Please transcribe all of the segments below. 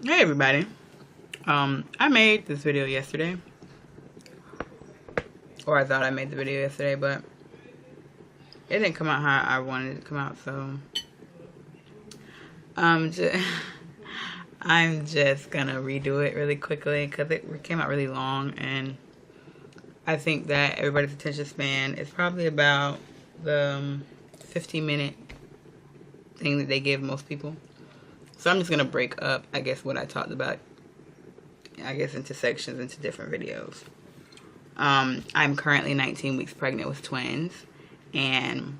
Hey everybody. I made this video yesterday. Or I thought I made the video yesterday, but it didn't come out how I wanted it to come out, so I'm just I'm just gonna redo it really quickly because it came out really long, and I think that everybody's attention span is probably about the 15-minute thing that they give most people. So I'm just gonna break up, I guess, what I talked about, I guess, into sections, into different videos. I'm currently 19 weeks pregnant with twins, and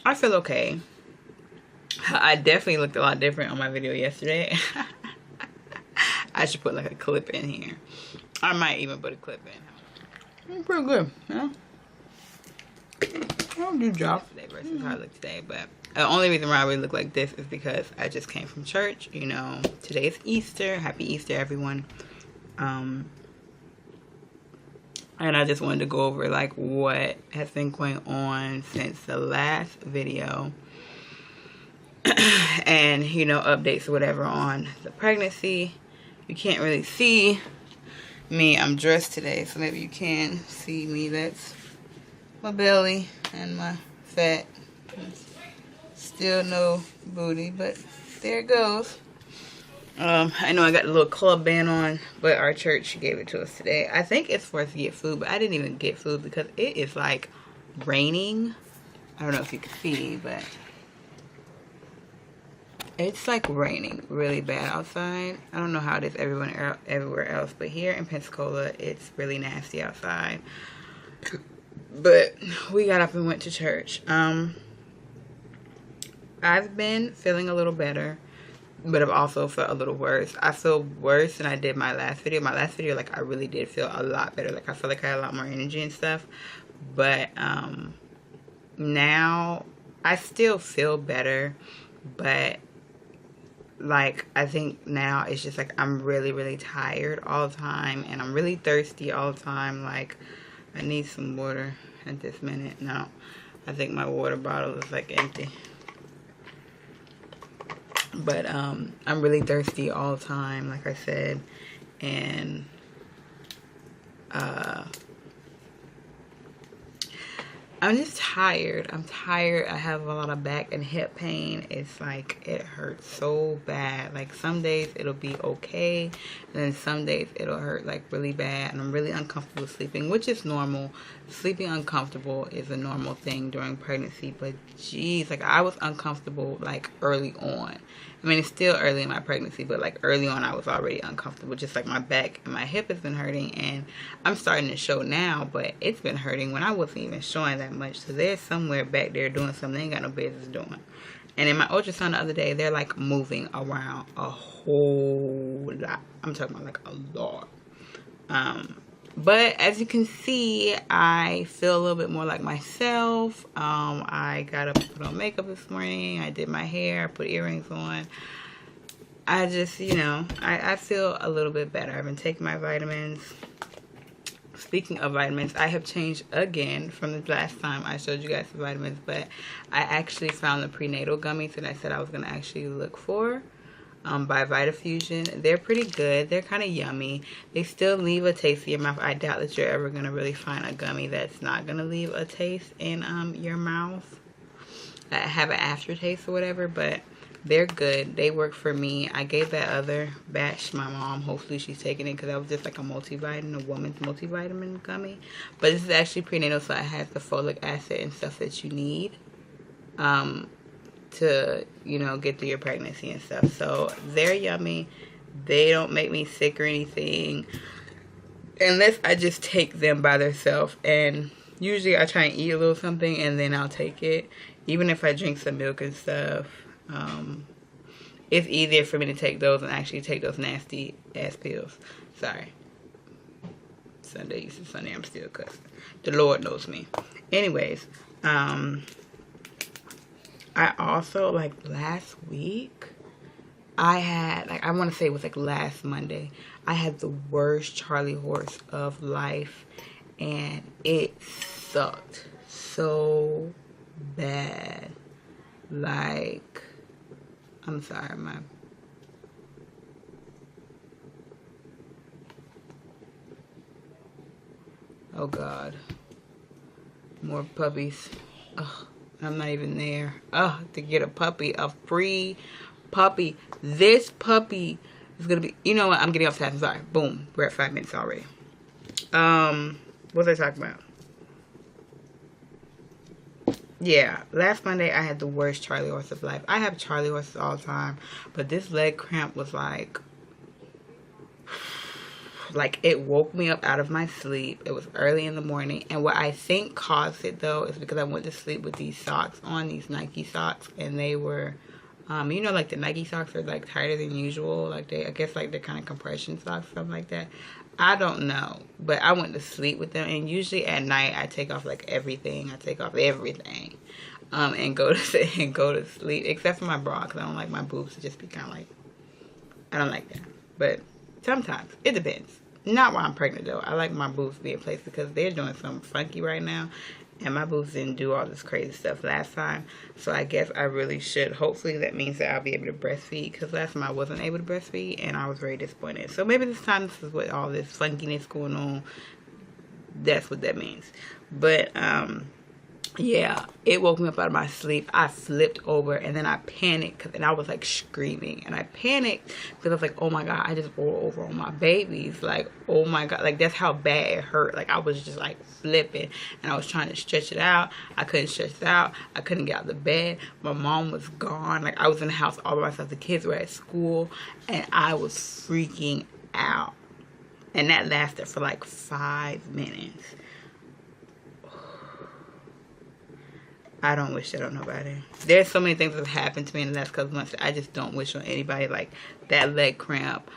I feel okay. I definitely looked a lot different on my video yesterday. I should put like a clip in here. I might even put a clip in. I'm pretty good, yeah. I don't do job today versus how I look today, but the only reason why I really look like this is because I just came from church. You know, today is Easter. Happy Easter, everyone. And I just wanted to go over like what has been going on since the last video. And, you know, updates or whatever on the pregnancy. You can't really see me. I'm dressed today, so maybe you can see me. That's my belly and my fat. Still no booty, but there it goes. I know I got a little club band on, but our church gave it to us today. I think it's for us to get food, but I didn't even get food because it is like raining. I don't know if you can see, but it's like raining really bad outside. I don't know how it is everywhere else, but here in Pensacola, it's really nasty outside. But we got up and went to church. I've been feeling a little better, but I've also felt a little worse. I feel worse than I did my last video. My last video, like, I really did feel a lot better. Like, I feel like I had a lot more energy and stuff. But now I still feel better, but like, I think now it's just like I'm really, really tired all the time, and I'm really thirsty all the time. Like, I need some water at this minute. No, I think my water bottle is like empty. But I'm really thirsty all the time, like I said, and I'm just tired. I'm tired. I have a lot of back and hip pain. It's like, it hurts so bad. Like, some days it'll be okay, and then some days it'll hurt like really bad, and I'm really uncomfortable sleeping, which is normal. Sleeping uncomfortable is a normal thing during pregnancy, but geez, like, I was uncomfortable like early on. I mean, it's still early in my pregnancy, but like early on I was already uncomfortable. Just like my back and my hip has been hurting, and I'm starting to show now, but it's been hurting when I wasn't even showing that much. So they're somewhere back there doing something they ain't got no business doing. And in my ultrasound the other day, they're like moving around a whole lot. I'm talking about like a lot. But as you can see, I feel a little bit more like myself. I got up and put on makeup this morning. I did my hair. I put earrings on. I just, you know, I feel a little bit better. I've been taking my vitamins. Speaking of vitamins, I have changed again from the last time I showed you guys the vitamins, but I actually found the prenatal gummies that I said I was going to actually look for. By Vitafusion. They're pretty good. They're kind of yummy. They still leave a taste in your mouth. I doubt that you're ever going to really find a gummy that's not going to leave a taste in your mouth. Have an aftertaste or whatever, but they're good. They work for me. I gave that other batch to my mom. Hopefully she's taking it because that was just like a multivitamin, a woman's multivitamin gummy. But this is actually prenatal, so it has the folic acid and stuff that you need. To, you know, get through your pregnancy and stuff. So they're yummy. They don't make me sick or anything unless I just take them by themselves. And usually I try and eat a little something and then I'll take it. Even if I drink some milk and stuff, it's easier for me to take those and actually take those nasty ass pills. Sorry. Sunday, I'm still cussing. The Lord knows me. Anyways, I also, like, last week, I had, like, I want to say it was, like, last Monday, I had the worst Charlie horse of life, and it sucked so bad. Like, I'm sorry, my Oh God. More puppies. Ugh, I'm not even there. Ugh, to get a puppy, a free puppy. This puppy is gonna be. You know what? I'm getting off task. I'm sorry. Boom. We're at 5 minutes already. What was I talking about? Yeah, last Monday I had the worst Charlie horse of life. I have Charlie horses all the time, but this leg cramp was like it woke me up out of my sleep. It was early in the morning, and what I think caused it though is because I went to sleep with these socks on, these Nike socks, and they were you know, like the Nike socks are like tighter than usual, like I guess like they're kind of compression socks, something like that. I don't know, but I went to sleep with them, and usually at night I take off like everything. I take off everything, and go to and go to sleep, except for my bra, because I don't like my boobs to just be kind of like, I don't like that. But sometimes it depends. Not while I'm pregnant though. I like my boobs to be in place because they're doing something funky right now, and my boobs didn't do all this crazy stuff last time. So I guess I really should. Hopefully that means that I'll be able to breastfeed, because last time I wasn't able to breastfeed and I was very disappointed. So maybe this time, this is what all this funkiness going on, that's what that means. But yeah, it woke me up out of my sleep. I flipped over and then I panicked, and I was like screaming, and I panicked because I was like, oh my God, I just rolled over on my babies. Like, oh my God, like that's how bad it hurt. Like I was just like flipping, and I was trying to stretch it out. I couldn't stretch it out. I couldn't get out of the bed. My mom was gone. Like I was in the house all by myself. The kids were at school, and I was freaking out. And that lasted for like 5 minutes. I don't wish that on nobody. There's so many things that have happened to me in the last couple of months that I just don't wish on anybody. Like that leg cramp,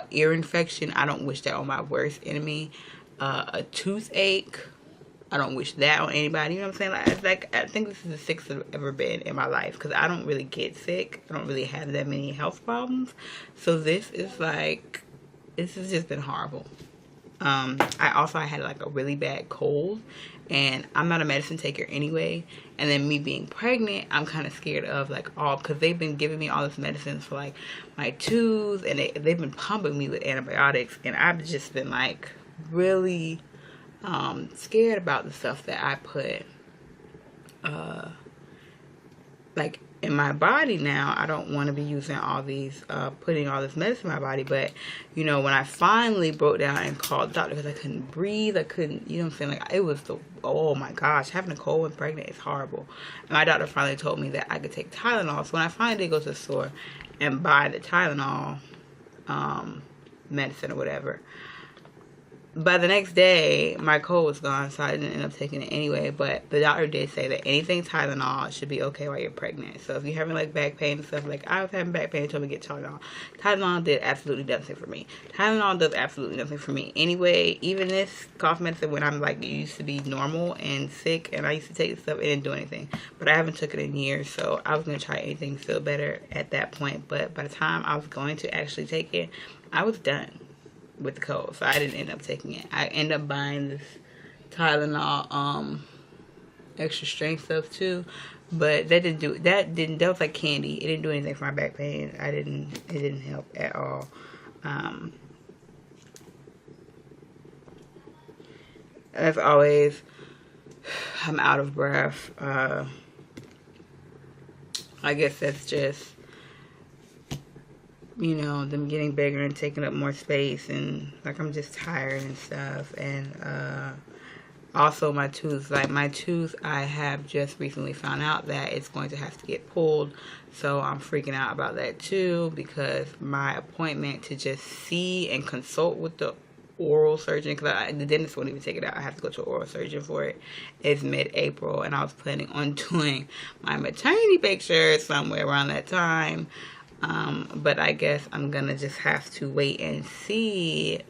ear infection. I don't wish that on my worst enemy. A toothache. I don't wish that on anybody. You know what I'm saying? Like I think this is the sixth I've ever been in my life, because I don't really get sick. I don't really have that many health problems. So this is like, this has just been horrible. I had like a really bad cold, and I'm not a medicine taker anyway, and then me being pregnant, I'm kind of scared of like all, because they've been giving me all this medicine for like my tooth, and they've been pumping me with antibiotics, and I've just been like really scared about the stuff that I put like in my body now. I don't want to be using all these putting all this medicine in my body. But you know, when I finally broke down and called the doctor because I couldn't breathe, I couldn't, you know what I'm saying, like it was the, oh my gosh, having a cold when pregnant is horrible. And my doctor finally told me that I could take Tylenol. So when I finally did go to the store and buy the Tylenol medicine or whatever, by the next day, my cold was gone, so I didn't end up taking it anyway. But the doctor did say that anything Tylenol should be okay while you're pregnant. So if you're having like back pain and stuff, like I was having back pain, they told me to get Tylenol. Tylenol did absolutely nothing for me. Tylenol does absolutely nothing for me anyway. Even this cough medicine, when I'm like, it used to be normal and sick, and I used to take this stuff, it didn't do anything. But I haven't took it in years, so I was going to try anything to feel better at that point. But by the time I was going to actually take it, I was done with the cold, so I didn't end up taking it. I ended up buying this Tylenol extra strength stuff too, but that was like candy. It didn't do anything for my back pain. It didn't help at all. As always, I'm out of breath. I guess that's just, you know, them getting bigger and taking up more space, and like I'm just tired and stuff. And also my tooth, I have just recently found out that it's going to have to get pulled, so I'm freaking out about that too, because my appointment to just see and consult with the oral surgeon, because the dentist won't even take it out, I have to go to an oral surgeon for it, is mid-April, and I was planning on doing my maternity picture somewhere around that time. But I guess I'm gonna just have to wait and see,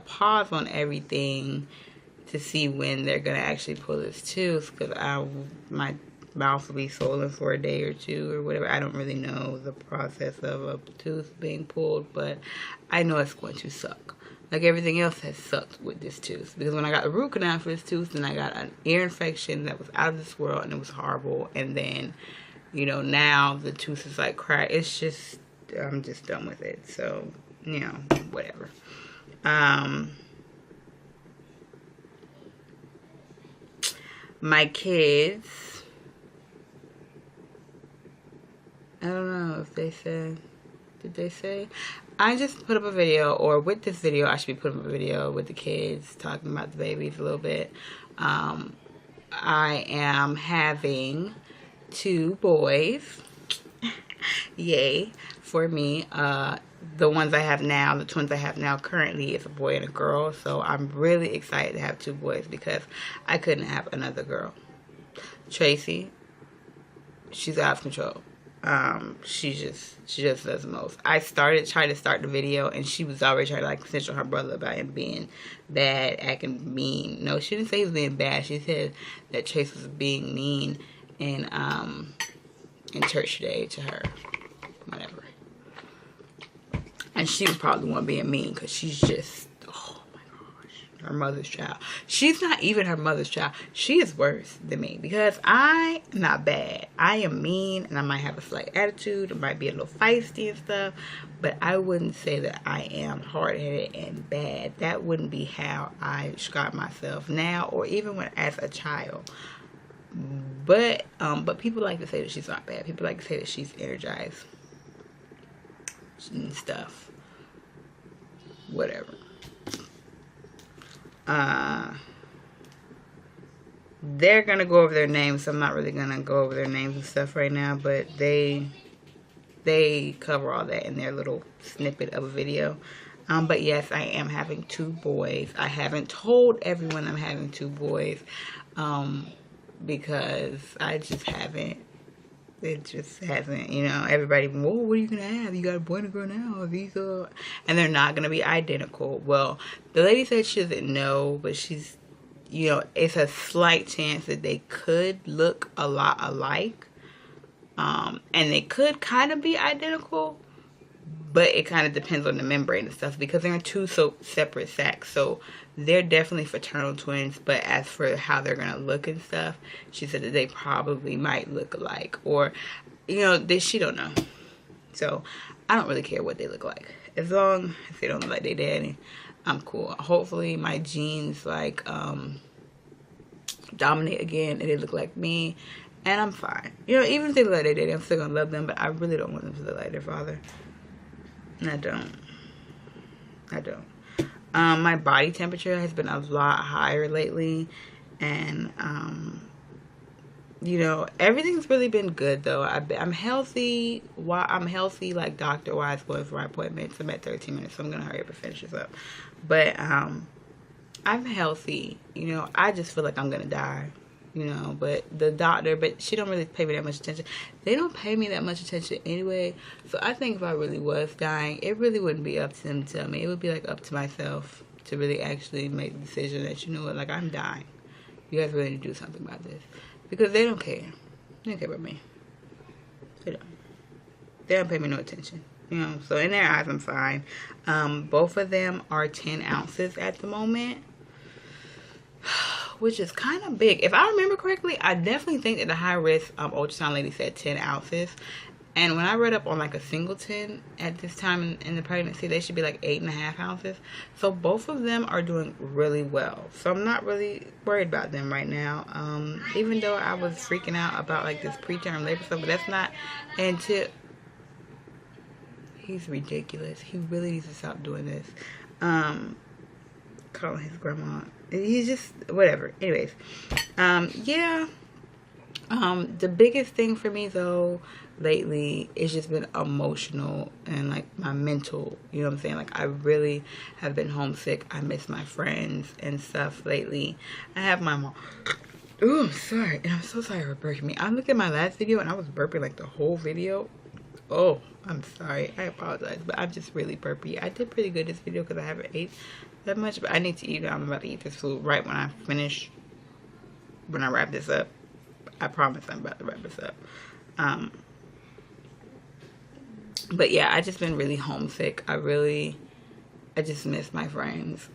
pause on everything to see when they're gonna actually pull this tooth, because my mouth will be swollen for a day or two or whatever. I don't really know the process of a tooth being pulled, but I know it's going to suck. Like everything else has sucked with this tooth, because when I got the root canal for this tooth, then I got an ear infection that was out of this world, and it was horrible. And then, you know, now the tooth is like cracked. It's just, I'm just done with it. So, you know, whatever. My kids, I don't know if they said, did they say? I just put up a video, or with this video, I should be putting up a video with the kids, talking about the babies a little bit. I am having 2 boys. Yay for me. The ones I have now, the twins I have now currently is a boy and a girl. So I'm really excited to have 2 boys because I couldn't have another girl. Tracy, she's out of control. She just does the most. I tried to start the video, and she was already trying to like censure her brother about him being bad, acting mean. No, she didn't say he was being bad. She said that Chase was being mean in church today to her, whatever. And she was probably the one being mean because she's just, oh my gosh, her mother's child. She's not even her mother's child. She is worse than me because I am not bad. I am mean, and I might have a slight attitude. I might be a little feisty and stuff, but I wouldn't say that I am hard-headed and bad. That wouldn't be how I describe myself now, or even when as a child. But people like to say that she's not bad. People like to say that she's energized and stuff. Whatever. They're gonna go over their names, so I'm not really gonna go over their names and stuff right now, but they cover all that in their little snippet of a video. But yes, I am having 2 boys. I haven't told everyone I'm having 2 boys, because I just haven't. It just hasn't, you know, everybody, whoa, what are you going to have? You got a boy and a girl now. These are, and they're not going to be identical. Well, the lady said she doesn't know, but she's, you know, it's a slight chance that they could look a lot alike. And they could kind of be identical, but it kind of depends on the membrane and stuff because they're in 2 separate sacs. So they're definitely fraternal twins, but as for how they're going to look and stuff, she said that they probably might look alike, or, you know, she don't know. So I don't really care what they look like. As long as they don't look like their daddy, I'm cool. Hopefully my genes like dominate again and they look like me, and I'm fine. You know, even if they look like their daddy, I'm still going to love them, but I really don't want them to look like their father. I don't. My body temperature has been a lot higher lately, and you know, everything's really been good though. I'm healthy. I'm healthy, like doctor wise, going for my appointments. I'm at 13 minutes, so I'm gonna hurry up and finish this up. But I'm healthy. You know, I just feel like I'm gonna die. You know, but the doctor, but she don't really pay me that much attention. They don't pay me that much attention anyway. So I think if I really was dying, it really wouldn't be up to them to tell me. It would be like up to myself to really actually make the decision that, you know what, like, I'm dying. You guys really need to do something about this. Because they don't care. They don't care about me. They don't. They don't pay me no attention. You know, so in their eyes, I'm fine. Both of them are 10 ounces at the moment, which is kind of big. If I remember correctly, I definitely think that the high risk ultrasound lady said 10 ounces. And when I read up on like a singleton at this time in the pregnancy, they should be like 8.5 ounces. So both of them are doing really well. So I'm not really worried about them right now. Even though I was freaking out about like this preterm labor stuff, but that's not until... He's ridiculous. He really needs to stop doing this. Calling his grandma. He's just, whatever. Anyways, yeah. The biggest thing for me though lately is just been emotional and like my mental, you know what I'm saying? Like I really have been homesick. I miss my friends and stuff lately. I have my mom. Oh, I'm sorry. And I'm so sorry for burping me. I looked at my last video and I was burping like the whole video. Oh, I'm sorry. I apologize, but I'm just really burpy. I did pretty good this video because I haven't ate that much, but I need to eat. I'm about to eat this food right when I finish, when I wrap this up. I promise I'm about to wrap this up. But yeah, I just been really homesick. I just miss my friends.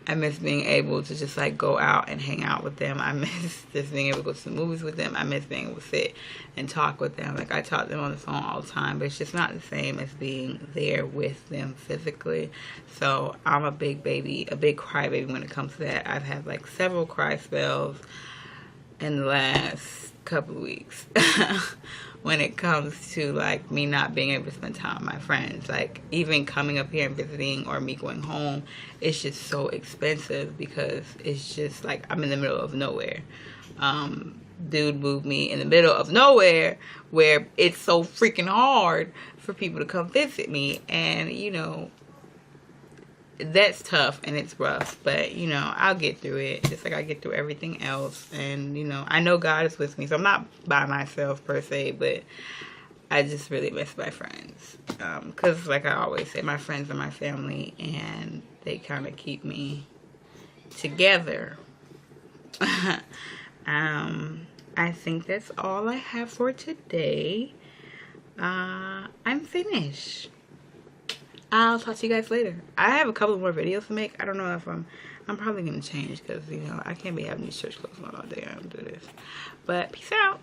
I miss being able to just like go out and hang out with them. I miss just being able to go to the movies with them. I miss being able to sit and talk with them. Like I talk to them on the phone all the time, but it's just not the same as being there with them physically. So I'm a big baby, a big crybaby when it comes to that. I've had like several cry spells. in the last couple of weeks when it comes to like me not being able to spend time with my friends. Like even coming up here and visiting or me going home, it's just so expensive because it's just like I'm in the middle of nowhere. Dude moved me in the middle of nowhere where it's so freaking hard for people to come visit me, and you know, that's tough and it's rough, but you know, I'll get through it just like I get through everything else. And you know, I know God is with me, so I'm not by myself per se, but I just really miss my friends, because like I always say, my friends are my family and they kind of keep me together. I think that's all I have for today. I'm finished. I'll talk to you guys later. I have a couple more videos to make. I don't know if I'm probably going to change because, you know, I can't be having these church clothes on all day. I don't do this. But peace out.